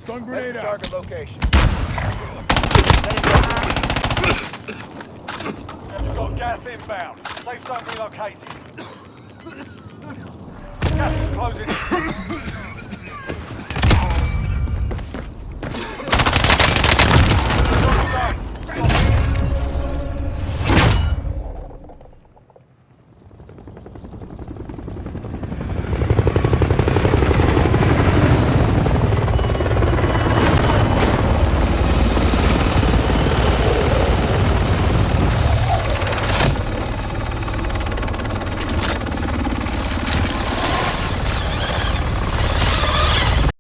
Stun grenade out. Target location. You've got gas inbound. Safe zone relocated. Gas is closing in.